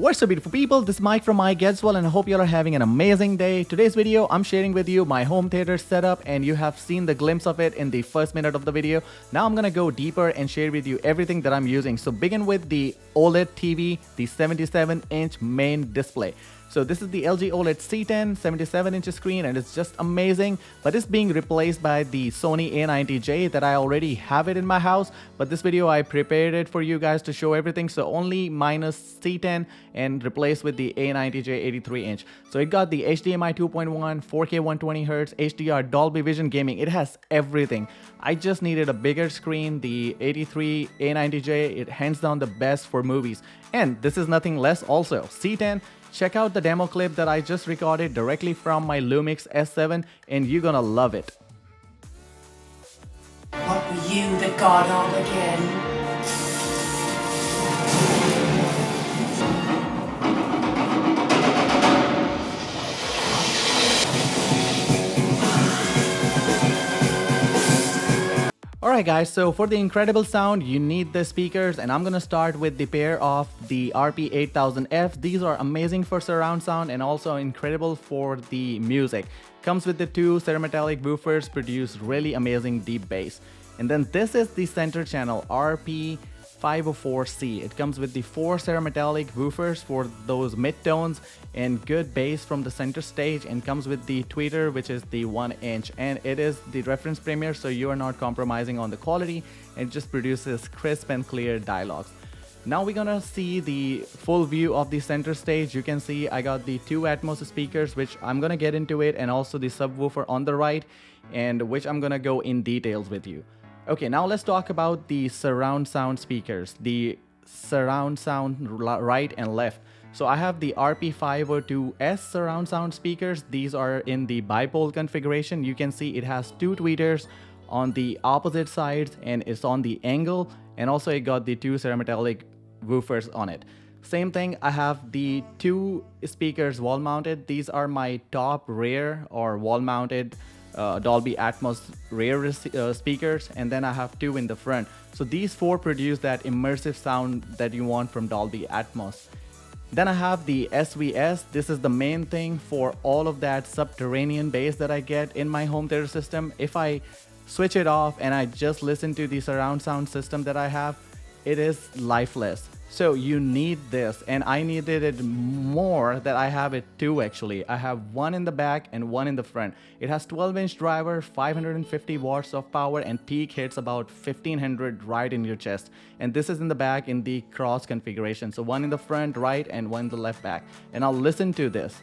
What's up beautiful people, this is Mike from Mike Gets Well and I hope you are having an amazing day. Today's video I'm sharing with you my home theater setup and you have seen the glimpse of it in the first minute of the video. Now I'm gonna go deeper and share with you everything that I'm using. So begin with the OLED TV, the 77-inch main display. So this is the LG OLED C10 77-inch screen and it's just amazing, but it's being replaced by the Sony A90J that I already have it in my house. But this video I prepared it for you guys to show everything, so only minus C10 and replaced with the A90J 83-inch. So it got the HDMI 2.1, 4K 120Hz, HDR, Dolby Vision gaming. It has everything. I just needed a bigger screen. The 83 A90J, it hands down the best for movies. And this is nothing less also. C10. Check out the demo clip that I just recorded directly from my Lumix S7 and you're gonna love it. What were you the god of again? Alright guys, so for the incredible sound you need the speakers and I'm gonna start with the pair of the RP8000F. These are amazing for surround sound and also incredible for the music. Comes with the two cerametallic woofers, produce really amazing deep bass. And then this is the center channel RP504C. It comes with the four cerametallic woofers for those mid-tones and good bass from the center stage, and comes with the tweeter which is the 1-inch, and it is the reference premiere, so you are not compromising on the quality. It just produces crisp and clear dialogues. Now we're gonna see the full view of the center stage. You can see I got the two Atmos speakers which I'm gonna get into it, and also the subwoofer on the right, and which I'm gonna go in details with you. Okay, now let's talk about the surround sound speakers, the surround sound right and left. So I have the RP502S surround sound speakers. These are in the bipole configuration. You can see it has two tweeters on the opposite sides and it's on the angle, and also it got the two cerametallic woofers on it. Same thing, I have the two speakers wall mounted. These are my top rear or wall mounted Dolby Atmos rear speakers, and then I have two in the front. So these four produce that immersive sound that you want from Dolby Atmos. Then I have the SVS. This is the main thing for all of that subterranean bass that I get in my home theater system. If I switch it off and I just listen to the surround sound system that I have, it is lifeless. So you need this, and I needed it more that I have it too actually. I have one in the back and one in the front. It has 12-inch driver, 550 watts of power, and peak hits about 1500 right in your chest. And this is in the back in the cross configuration. So one in the front right and one in the left back. And I'll listen to this.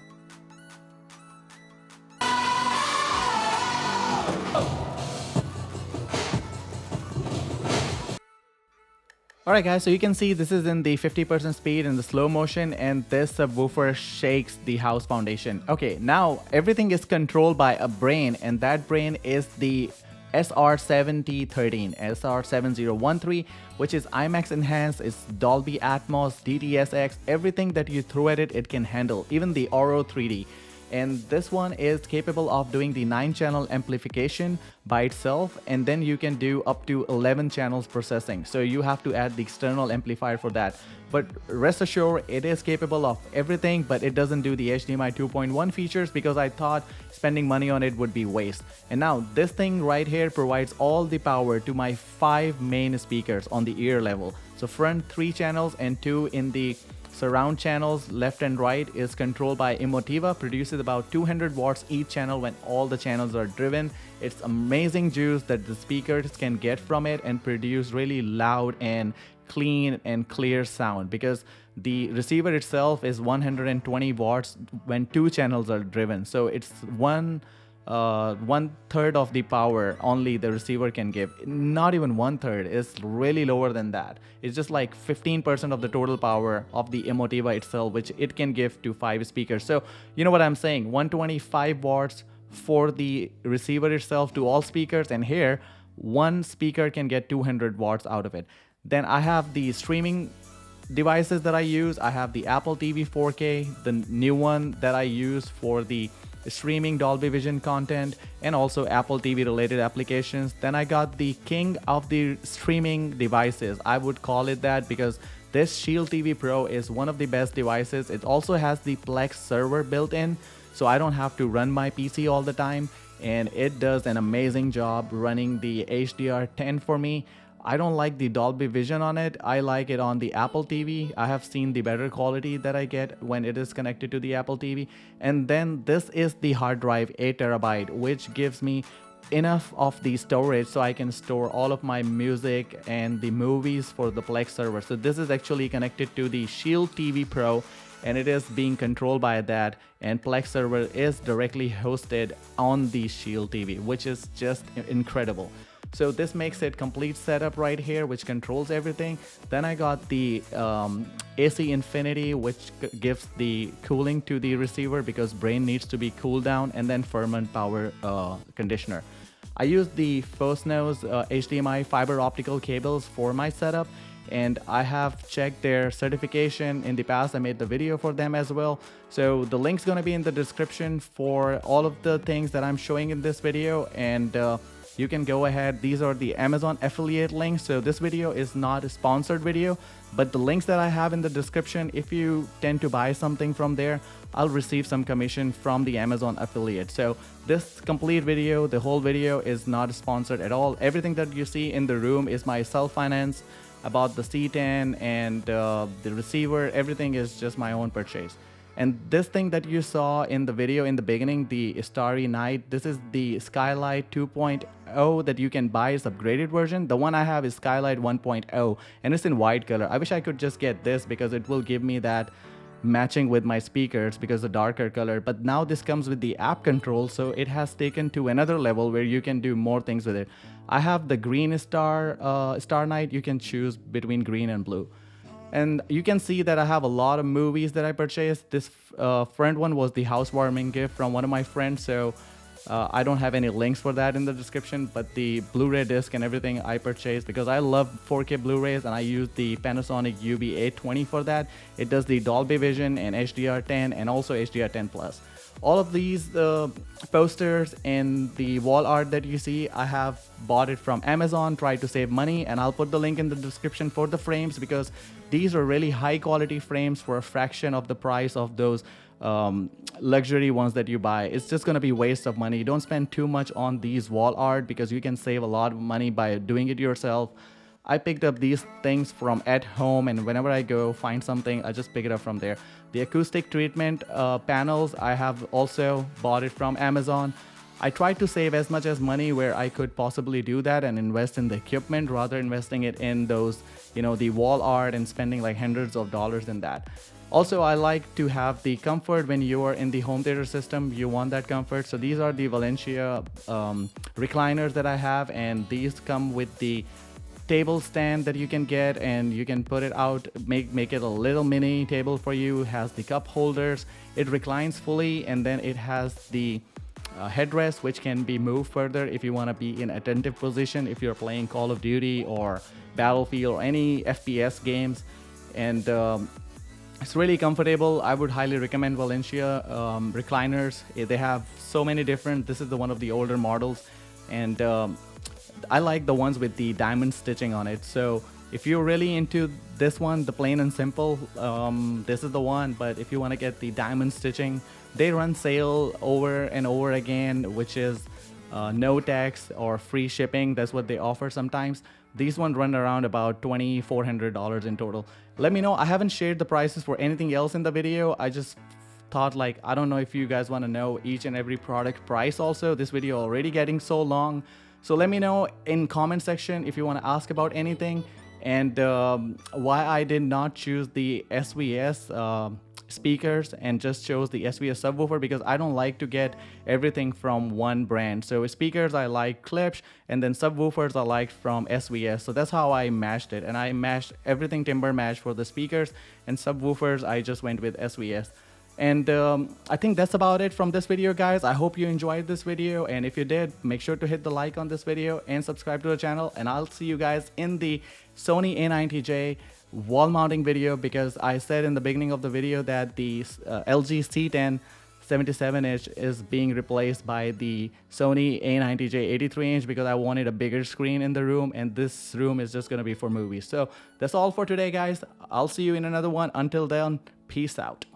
Alright guys, so you can see this is in the 50% speed in the slow motion, and this subwoofer shakes the house foundation. Okay, now everything is controlled by a brain, and that brain is the SR7013, SR7013, which is IMAX enhanced. It's Dolby Atmos, DTS:X, everything that you throw at it, it can handle, even the Auro 3D. And this one is capable of doing the 9-channel amplification by itself, and then you can do up to 11 channels processing. So you have to add the external amplifier for that. But rest assured, it is capable of everything, but it doesn't do the HDMI 2.1 features because I thought spending money on it would be waste. And now this thing right here provides all the power to my 5 main speakers on the ear level. So front 3 channels and 2 in the surround channels left and right is controlled by Emotiva, produces about 200 watts each channel when all the channels are driven. It's amazing juice that the speakers can get from it and produce really loud and clean and clear sound, because the receiver itself is 120 watts when 2 channels are driven. So it's one third of the power only the receiver can give. Not even 1/3, it's really lower than that. It's just like 15% of the total power of the Emotiva itself, which it can give to 5 speakers. So you know what I'm saying, 125 watts for the receiver itself to all speakers, and here one speaker can get 200 watts out of it. Then I have the streaming devices that I use. I have the Apple TV 4K, the new one that I use for the streaming Dolby Vision content, and also Apple TV related applications. Then I got the king of the streaming devices. I would call it that because This Shield TV Pro is one of the best devices. It also has the Plex server built in, so I don't have to run my PC all the time, and it does an amazing job running the HDR10 for me. I don't like the Dolby Vision on it. I like it on the Apple TV. I have seen the better quality that I get when it is connected to the Apple TV. And then this is the hard drive, 8 terabyte, which gives me enough of the storage so I can store all of my music and the movies for the Plex server. So this is actually connected to the Shield TV Pro, and it is being controlled by that, and Plex server is directly hosted on the Shield TV, which is just incredible. So this makes it complete setup right here, which controls everything. Then I got the AC Infinity, which gives the cooling to the receiver because brain needs to be cooled down, and then Ferment Power conditioner. I use the first nose HDMI fiber optical cables for my setup, and I have checked their certification in the past. I made the video for them as well. So the link's gonna be in the description for all of the things that I'm showing in this video, and you can go ahead. These are the Amazon affiliate links. So this video is not a sponsored video, but the links that I have in the description, if you tend to buy something from there, I'll receive some commission from the Amazon affiliate. So this complete video, the whole video is not sponsored at all. Everything that you see in the room is my self-finance. About the C10 and the receiver, everything is just my own purchase. And this thing that you saw in the video in the beginning, the Starry Night, this is the Skylight 2.0 that you can buy. It's upgraded version. The one I have is Skylight 1.0, and it's in white color. I wish I could just get this because it will give me that matching with my speakers because the darker color. But now this comes with the app control, so it has taken to another level where you can do more things with it. I have the green Star Night. You can choose between green and blue. And you can see that I have a lot of movies that I purchased. This front one was the housewarming gift from one of my friends, so I don't have any links for that in the description, but the Blu-ray disc and everything I purchased because I love 4K Blu-rays, and I use the Panasonic UB820 for that. It does the Dolby Vision and HDR10 and also HDR10 Plus. All of these posters and the wall art that you see, I have bought it from Amazon, tried to save money, and I'll put the link in the description for the frames because these are really high quality frames for a fraction of the price of those luxury ones that you buy. It's just gonna be waste of money. Don't spend too much on these wall art because you can save a lot of money by doing it yourself. I picked up these things from at home, and whenever I go find something, I just pick it up from there. The acoustic treatment panels, I have also bought it from Amazon. I tried to save as much as money where I could possibly do that and invest in the equipment rather investing it in those, you know, the wall art and spending like hundreds of dollars in that. Also, I like to have the comfort when you are in the home theater system. You want that comfort. So these are the Valencia recliners that I have, and these come with the table stand that you can get, and you can put it out, make it a little mini table for you. It has the cup holders, it reclines fully, and then it has the headrest which can be moved further if you want to be in attentive position if you're playing Call of Duty or Battlefield or any FPS games. And it's really comfortable. I would highly recommend Valencia recliners. They have so many different, this is the one of the older models, and I like the ones with the diamond stitching on it. So if you're really into this one, the plain and simple, this is the one. But if you want to get the diamond stitching, they run sale over and over again, which is no tax or free shipping. That's what they offer sometimes. These ones run around about $2,400 in total. Let me know. I haven't shared the prices for anything else in the video. I just thought, like, I don't know if you guys want to know each and every product price also. This video already getting so long. So let me know in comment section if you want to ask about anything, and why I did not choose the SVS speakers and just chose the SVS subwoofer, because I don't like to get everything from one brand. So speakers I like Klipsch, and then subwoofers I like from SVS. So that's how I matched it, and I matched everything timber match for the speakers, and subwoofers I just went with SVS. And I think that's about it from this video, guys. I hope you enjoyed this video, and if you did, make sure to hit the like on this video and subscribe to the channel, and I'll see you guys in the Sony A90J wall mounting video, because I said in the beginning of the video that the LG C10 77-inch is being replaced by the Sony A90J 83-inch because I wanted a bigger screen in the room, and this room is just gonna be for movies. So that's all for today, guys. I'll see you in another one. Until then, peace out.